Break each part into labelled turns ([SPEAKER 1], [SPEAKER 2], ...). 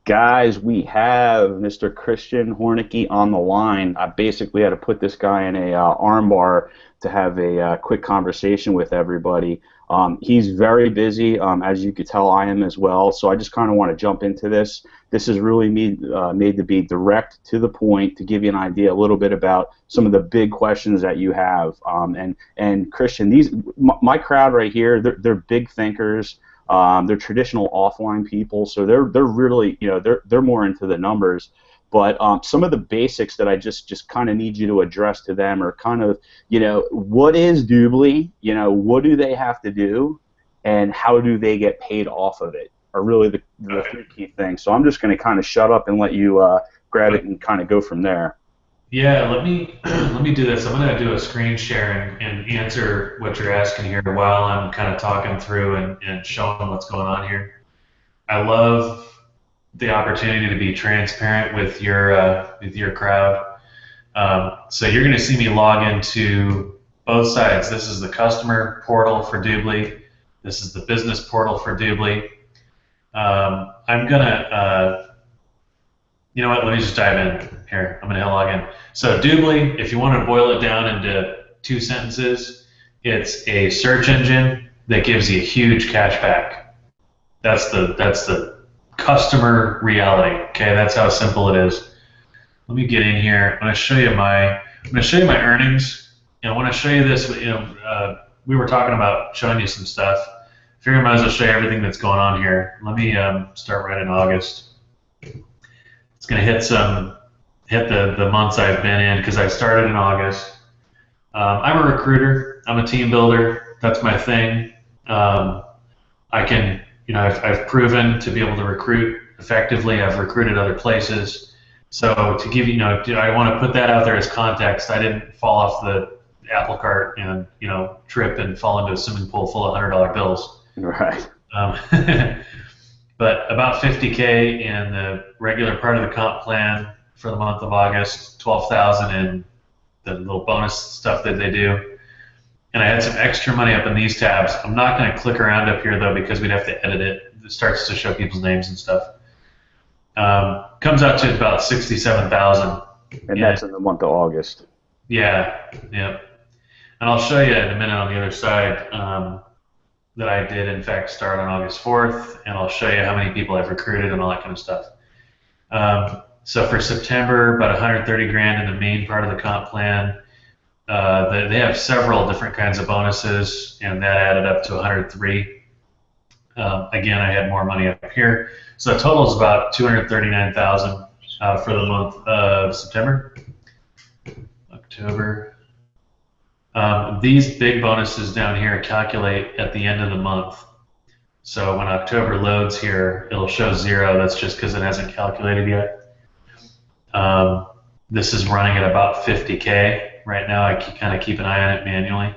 [SPEAKER 1] Guys, we have Mr. Christian Hornicki on the line. I basically had to put this guy in a armbar to have a quick conversation with everybody. He's very busy, as you could tell I am as well, so I just kind of want to jump into this. This is really made to be direct to the point to give you an idea a little bit about some of the big questions that you have. And Christian, my crowd right here, they're big thinkers. They're traditional offline people, so they're really, they're more into the numbers. But some of the basics that I just kind of need you to address to them are kind of, what is Doobly? What do they have to do, and how do they get paid off of it? Are really the three key things. So I'm just going to kind of shut up and let you grab it and kind of go from there.
[SPEAKER 2] Yeah, let me do this. I'm going to do a screen share and answer what you're asking here while I'm kind of talking through and showing what's going on here. I love the opportunity to be transparent with your crowd. So you're going to see me log into both sides. This is the customer portal for Doobly. This is the business portal for Doobly. I'm going to you know what? Let me just dive in here. I'm going to log in. So Doobly, if you want to boil it down into two sentences, it's a search engine that gives you huge cash back. That's the customer reality. Okay, that's how simple it is. Let me get in here. I'm going to show you my earnings. And I want to show you this. We were talking about showing you some stuff. I figured I might as well show you everything that's going on here. Let me start right in August. It's going to hit the months I've been in because I started in August. I'm a recruiter. I'm a team builder. That's my thing. I can, I've proven to be able to recruit effectively. I've recruited other places. So to give you, I want to put that out there as context. I didn't fall off the apple cart and trip and fall into a swimming pool full of $100 bills.
[SPEAKER 1] Right.
[SPEAKER 2] But about 50K in the regular part of the comp plan for the month of August, 12,000 in the little bonus stuff that they do. And I had some extra money up in these tabs. I'm not going to click around up here though because we'd have to edit it. It starts to show people's names and stuff. Comes out to about 67,000.
[SPEAKER 1] And that's in the month of August.
[SPEAKER 2] Yeah. And I'll show you in a minute on the other side that I did in fact start on August 4th, and I'll show you how many people I've recruited and all that kind of stuff. So for September, about 130 grand in the main part of the comp plan. They have several different kinds of bonuses, and that added up to 103. Again, I had more money up here. So the total is about 239,000 for the month of September. October. These big bonuses down here calculate at the end of the month. So when October loads here, it'll show 0. That's just because it hasn't calculated yet. This is running at about 50K right now. I kind of keep an eye on it manually.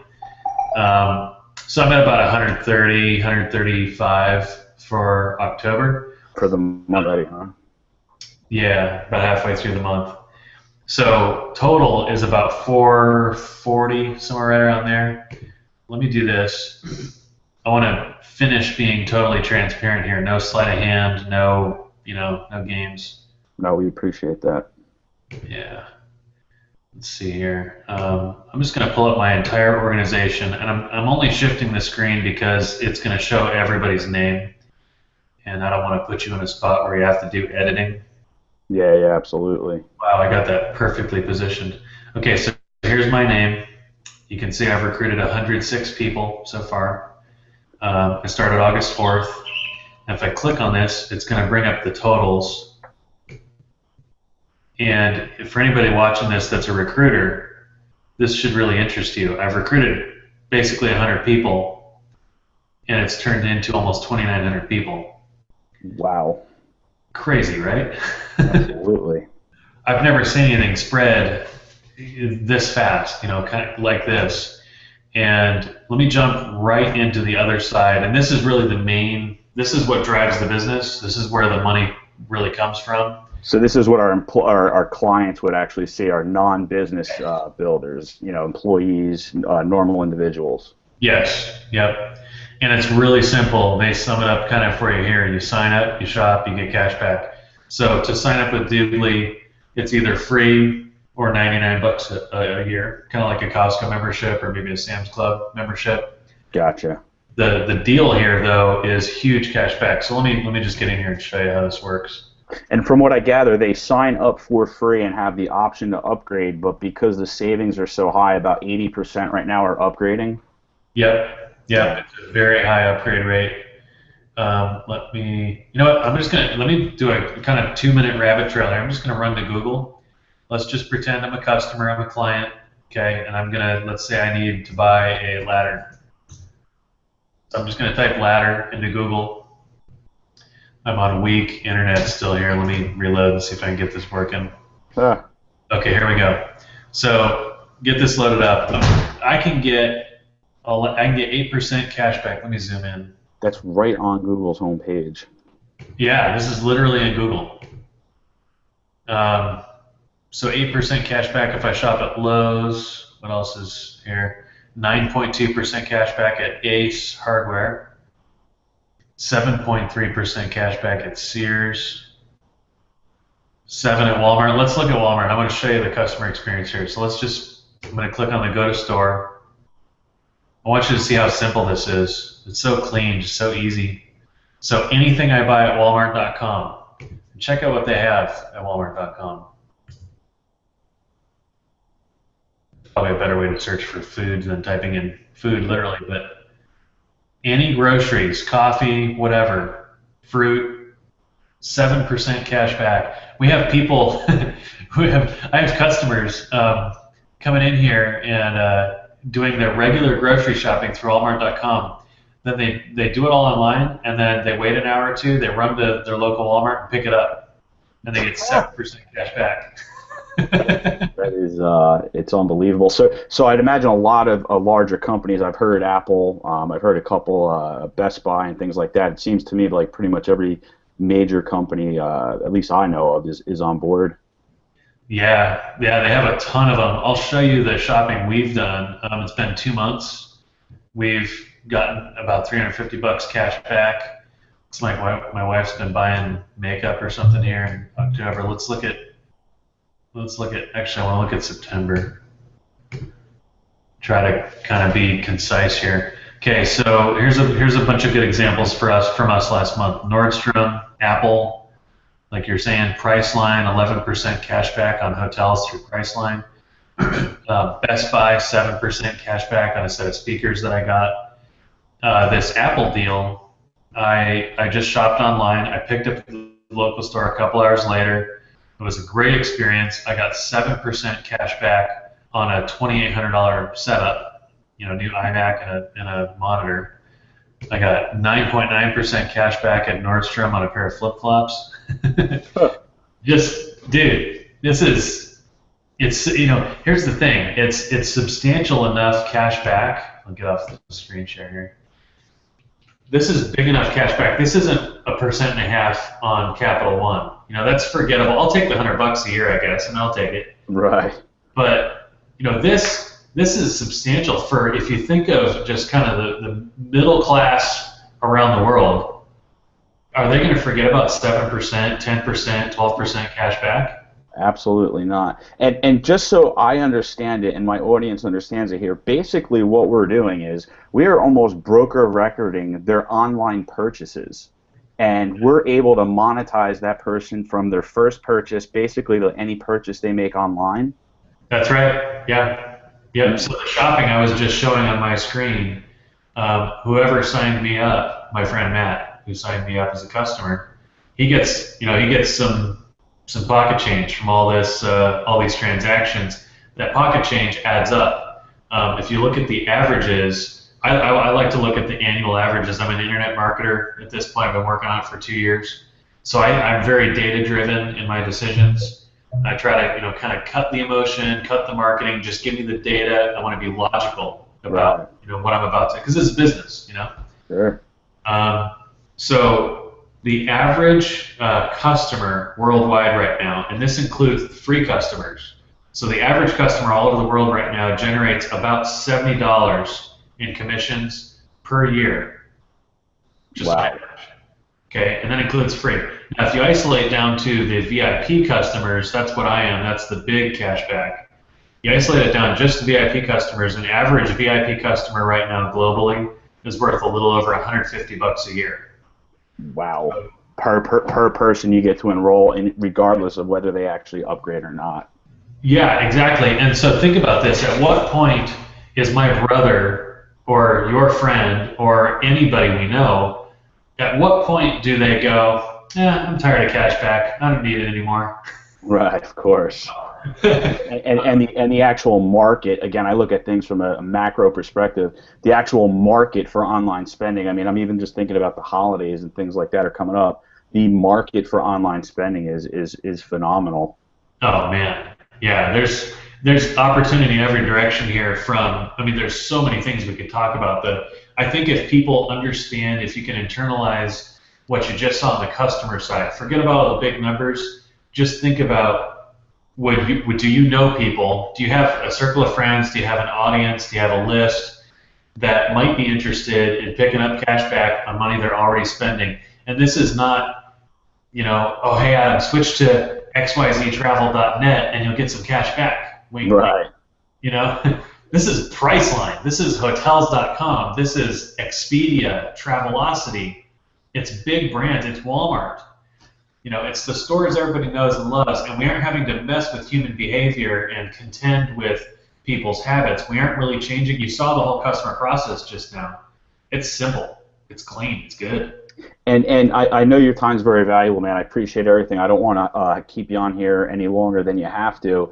[SPEAKER 2] So I'm at about 130, 135 for October.
[SPEAKER 1] For the month already, huh?
[SPEAKER 2] Yeah, about halfway through the month. So total is about 440, somewhere right around there. Let me do this. I want to finish being totally transparent here. No sleight of hand, no games.
[SPEAKER 1] No, we appreciate that.
[SPEAKER 2] Yeah. Let's see here. I'm just going to pull up my entire organization, and I'm only shifting the screen because it's going to show everybody's name, and I don't want to put you in a spot where you have to do editing.
[SPEAKER 1] Yeah, absolutely.
[SPEAKER 2] Wow, I got that perfectly positioned. Okay, so here's my name. You can see I've recruited 106 people so far. I started August 4th. And if I click on this, it's going to bring up the totals. And for anybody watching this that's a recruiter, this should really interest you. I've recruited basically 100 people, and it's turned into almost 2,900 people.
[SPEAKER 1] Wow.
[SPEAKER 2] Crazy, right?
[SPEAKER 1] Absolutely.
[SPEAKER 2] I've never seen anything spread this fast, kind of like this. And let me jump right into the other side. And this is really this is what drives the business. This is where the money really comes from.
[SPEAKER 1] So this is what our clients would actually say are non-business builders, employees, normal individuals.
[SPEAKER 2] Yes, yep. And it's really simple. They sum it up kind of for you here. You sign up, you shop, you get cash back. So to sign up with Doodly, it's either free or 99 bucks a year, kind of like a Costco membership or maybe a Sam's Club membership.
[SPEAKER 1] Gotcha.
[SPEAKER 2] The deal here though is huge cash back. So let me just get in here and show you how this works.
[SPEAKER 1] And from what I gather, they sign up for free and have the option to upgrade, but because the savings are so high, about 80% right now are upgrading.
[SPEAKER 2] Yep, it's a very high upgrade rate. Let me, you know what, let me do a kind of 2-minute rabbit trail here. I'm just gonna run to Google. Let's just pretend I'm a customer, I'm a client, okay, and let's say I need to buy a ladder. So I'm just gonna type ladder into Google. I'm on weak internet still here. Let me reload and see if I can get this working. Okay, here we go. So get this loaded up. I can get 8% cash back. Let me zoom in.
[SPEAKER 1] That's right on Google's homepage.
[SPEAKER 2] Yeah, this is literally in Google. So 8% cash back if I shop at Lowe's. What else is here? 9.2% cash back at Ace Hardware. 7.3% cash back at Sears. 7 at Walmart. Let's look at Walmart. I'm going to show you the customer experience here. So I'm going to click on the Go to Store. I want you to see how simple this is. It's so clean, just so easy. So anything I buy at Walmart.com, check out what they have at Walmart.com. Probably a better way to search for food than typing in food literally, but any groceries, coffee, whatever, fruit, 7% cash back. We have people, I have customers coming in here and doing their regular grocery shopping through Walmart.com. Then they do it all online, and then they wait an hour or two, they run to their local Walmart and pick it up, and they get 7% cash back.
[SPEAKER 1] That is, it's unbelievable. So I'd imagine a lot of larger companies. I've heard Apple. I've heard a couple, Best Buy and things like that. It seems to me like pretty much every major company, at least I know of, is on board.
[SPEAKER 2] Yeah, they have a ton of them. I'll show you the shopping we've done. It's been 2 months. We've gotten about $350 cash back. It's like my wife's been buying makeup or something here in October. Let's look at. Actually, I want to look at September. Try to kind of be concise here. Okay, so here's a bunch of good examples from us last month. Nordstrom, Apple, like you're saying, Priceline, 11% cash back on hotels through Priceline. Best Buy, 7% cash back on a set of speakers that I got. This Apple deal, I just shopped online. I picked up at the local store a couple hours later. It was a great experience. I got 7% cash back on a $2,800 setup, new iMac and a monitor. I got 9.9% cash back at Nordstrom on a pair of flip-flops. Dude, here's the thing. It's substantial enough cash back. I'll get off the screen share here. This is big enough cash back. This isn't 1.5% on Capital One. That's forgettable. I'll take the $100 a year, I guess, and I'll take it.
[SPEAKER 1] Right.
[SPEAKER 2] But this is substantial for, if you think of just kind of the middle class around the world. Are they going to forget about 7%, 10%, 12% cash back?
[SPEAKER 1] Absolutely not. And just so I understand it and my audience understands it here, basically what we're doing is we are almost broker recording their online purchases. And we're able to monetize that person from their first purchase basically to any purchase they make online.
[SPEAKER 2] That's right. Yeah. Yep. So the shopping I was just showing on my screen, whoever signed me up, my friend Matt, who signed me up as a customer, he gets some pocket change from all these transactions. That pocket change adds up. If you look at the averages, I like to look at the annual averages. I'm an internet marketer at this point. I've been working on it for 2 years. So I'm very data-driven in my decisions. I try to kind of cut the emotion, cut the marketing, just give me the data. I want to be logical about what I'm about to, because this is business,
[SPEAKER 1] Sure.
[SPEAKER 2] So the average customer worldwide right now, and this includes free customers, so the average customer all over the world right now generates about $70 in commissions per year.
[SPEAKER 1] Wow.
[SPEAKER 2] Okay, and that includes free. Now, if you isolate down to the VIP customers, that's what I am. That's the big cashback. You isolate it down just to VIP customers. An average VIP customer right now globally is worth a little over $150 a year.
[SPEAKER 1] Wow. Per person you get to enroll in, regardless of whether they actually upgrade or not.
[SPEAKER 2] Yeah, exactly. And so think about this. At what point is my brother or your friend or anybody we know, at what point do they go, I'm tired of cashback. I don't need it anymore.
[SPEAKER 1] Right, of course. And the actual market, again, I look at things from a macro perspective. The actual market for online spending, I mean, I'm even just thinking about the holidays and things like that are coming up. The market for online spending is phenomenal.
[SPEAKER 2] Oh man, yeah. There's opportunity in every direction here. I mean, there's so many things we could talk about. But I think if people understand, if you can internalize what you just saw on the customer side, forget about all the big numbers. Just think about do you know people? Do you have a circle of friends? Do you have an audience? Do you have a list that might be interested in picking up cash back on money they're already spending? And this is not, oh, hey, Adam, switch to xyztravel.net and you'll get some cash back. Wait,
[SPEAKER 1] Right.
[SPEAKER 2] you know, this is Priceline. This is Hotels.com. This is Expedia, Travelocity. It's big brands. It's Walmart. It's the stores everybody knows and loves, and we aren't having to mess with human behavior and contend with people's habits. We aren't really changing. You saw the whole customer process just now. It's simple. It's clean. It's good.
[SPEAKER 1] And I know your time's very valuable, man. I appreciate everything. I don't want to keep you on here any longer than you have to.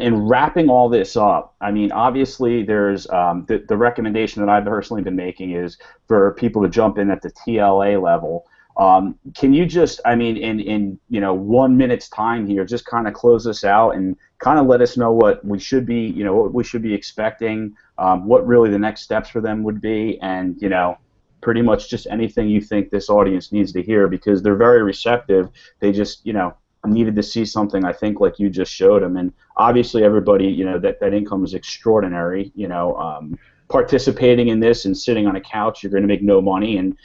[SPEAKER 1] In wrapping all this up, I mean, obviously there's the recommendation that I've personally been making is for people to jump in at the TLA level. Can you just, I mean, in 1 minute's time here, just kind of close this out and kind of let us know what we should be, what we should be expecting, what really the next steps for them would be, and pretty much just anything you think this audience needs to hear, because they're very receptive. They just, needed to see something, I think, like you just showed them. And obviously everybody, that income is extraordinary. Participating in this and sitting on a couch, you're going to make no money, and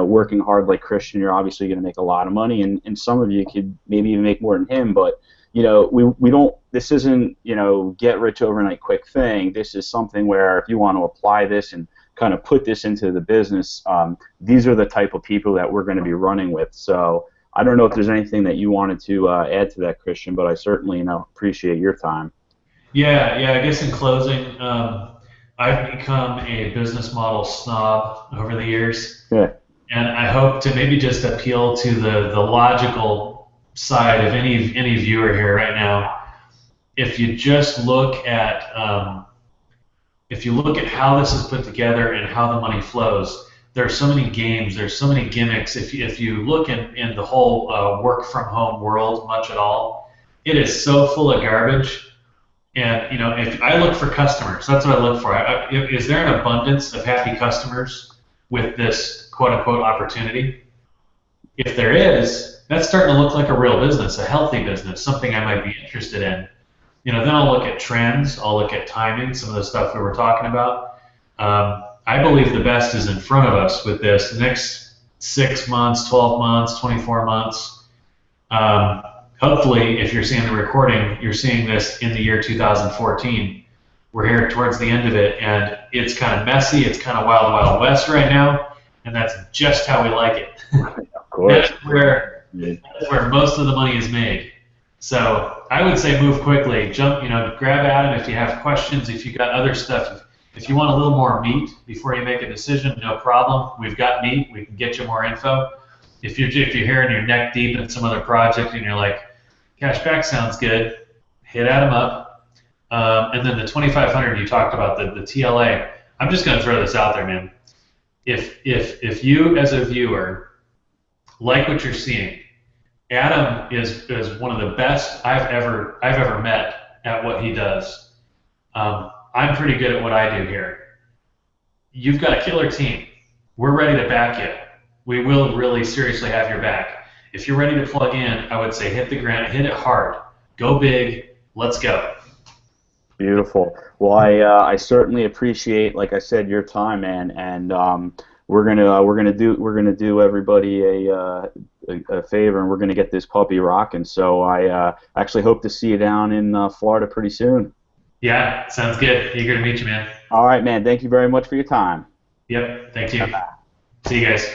[SPEAKER 1] working hard like Christian, you're obviously going to make a lot of money, and some of you could maybe even make more than him. But we don't, this isn't get rich overnight quick thing. This is something where if you want to apply this and kind of put this into the business, these are the type of people that we're going to be running with. So I don't know if there's anything that you wanted to add to that, Christian, but I certainly appreciate your time.
[SPEAKER 2] Yeah. I guess in closing, I've become a business model snob over the years,
[SPEAKER 1] Yeah.
[SPEAKER 2] and I hope to maybe just appeal to the logical side of any viewer here right now. If you just look at how this is put together and how the money flows, there are so many games, there's so many gimmicks. If you look in the whole work from home world, much at all, it is so full of garbage. And if I look for customers, that's what I look for. Is there an abundance of happy customers with this quote-unquote opportunity? If there is, that's starting to look like a real business, a healthy business, something I might be interested in. Then I'll look at trends, I'll look at timing, some of the stuff we were talking about. I believe the best is in front of us with this. The next 6 months, 12 months, 24 months. Hopefully, if you're seeing the recording, you're seeing this in the year 2014. We're here towards the end of it, and it's kind of messy. It's kind of wild, wild west right now, and that's just how we like it.
[SPEAKER 1] Of course.
[SPEAKER 2] That's where most of the money is made. So I would say move quickly. Jump, grab Adam if you have questions. If you got other stuff, if you want a little more meat before you make a decision, no problem. We've got meat. We can get you more info. If you're here and you're neck deep in some other project and you're like, cashback sounds good, hit Adam up. And then the 2,500 you talked about, the TLA. I'm just going to throw this out there, man. If you as a viewer like what you're seeing, Adam is one of the best I've ever met at what he does. I'm pretty good at what I do here. You've got a killer team. We're ready to back you. We will really seriously have your back. If you're ready to plug in, I would say hit the ground, hit it hard, go big, let's go.
[SPEAKER 1] Beautiful. Well, I certainly appreciate, like I said, your time, man. And we're gonna do everybody a favor, and we're gonna get this puppy rocking. So I actually hope to see you down in Florida pretty soon.
[SPEAKER 2] Yeah, sounds good. Eager to meet you, man.
[SPEAKER 1] All right, man. Thank you very much for your time.
[SPEAKER 2] Yep, thank you. See you guys.